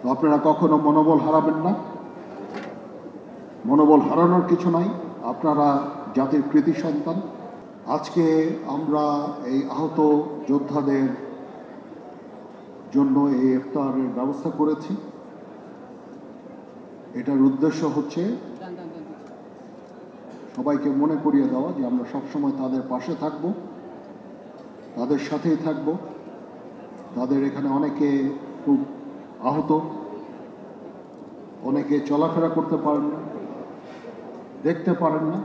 তো আপনারা কখনো মনোবল হারাবেন না। মনোবল হারানোর কিছু নাই, আপনারা জাতির কৃতি সন্তান। আজকে আমরা এই আহত যোদ্ধাদের জন্য এই ইফতারের ব্যবস্থা করেছি। এটার উদ্দেশ্য হচ্ছে সবাইকে মনে করিয়ে দেওয়া যে আমরা সবসময় তাদের পাশে থাকব, তাদের সাথেই থাকব। তাদের এখানে অনেকে খুব আহত, অনেকে চলাফেরা করতে পারেন না, দেখতে পারেন না।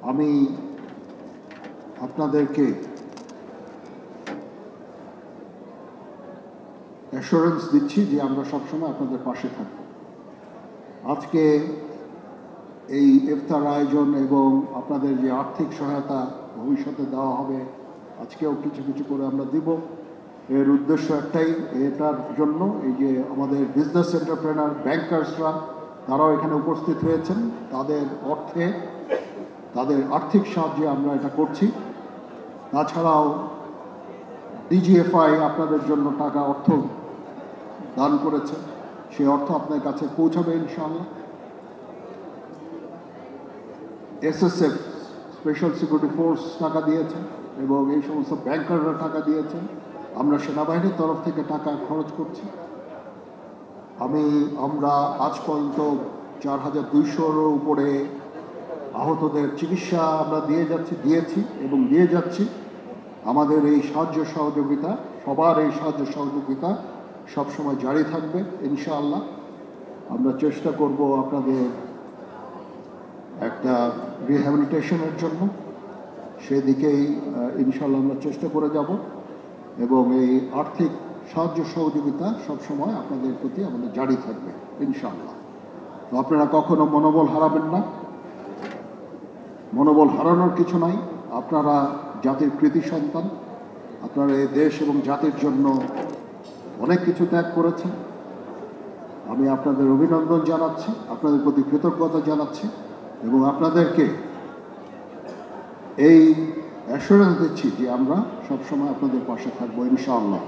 আমি আপনাদেরকে অ্যাসুরেন্স দিচ্ছি যে আমরা সবসময় আপনাদের পাশে থাকব। আজকে এই ইফতার আয়োজন এবং আপনাদের যে আর্থিক সহায়তা ভবিষ্যতে দেওয়া হবে, আজকেও কিছু কিছু করে আমরা দিব। এর উদ্দেশ্য একটাই, এটার জন্য এই যে আমাদের বিজনেস এন্টারপ্রেনার ব্যাংকার্সরা তারাও এখানে উপস্থিত হয়েছেন, তাদের অর্থে তাদের আর্থিক সাহায্যে আমরা এটা করছি। তাছাড়াও ডিজিএফআই আপনাদের জন্য টাকা অর্থ দান করেছে, সেই অর্থ আপনার কাছে পৌঁছাবে ইনশাআল্লাহ। এসএসএফ স্পেশাল সিকিউরিটি ফোর্স টাকা দিয়েছেন এবং এই সমস্ত ব্যাংকাররা টাকা দিয়েছেন। আমরা সেনাবাহিনীর তরফ থেকে টাকা খরচ করছি। আমরা আজ পর্যন্ত 4200-র উপরে আহতদের চিকিৎসা আমরা দিয়েছি এবং দিয়ে যাচ্ছি। আমাদের এই সাহায্য সহযোগিতা, সবার এই সাহায্য সহযোগিতা সবসময় জারি থাকবে ইনশাআল্লাহ। আমরা চেষ্টা করব আপনাদের একটা রিহ্যাবিলিটেশনের জন্য, সেদিকেই ইনশাআল্লাহ আমরা চেষ্টা করে যাব এবং এই আর্থিক সাহায্য সহযোগিতা সবসময় আপনাদের প্রতি আমাদের জারি থাকবে ইনশাআল্লাহ। তো আপনারা কখনো মনোবল হারাবেন না। মনোবল হারানোর কিছু নাই, আপনারা জাতির কৃতি সন্তান। আপনারা এই দেশ এবং জাতির জন্য অনেক কিছু ত্যাগ করেছেন। আমি আপনাদের অভিনন্দন জানাচ্ছি, আপনাদের প্রতি কৃতজ্ঞতা জানাচ্ছি এবং আপনাদেরকে এই অ্যাসুরেন্স দিচ্ছি যে আমরা সবসময় আপনাদের পাশে থাকবো ইনশাআল্লাহ।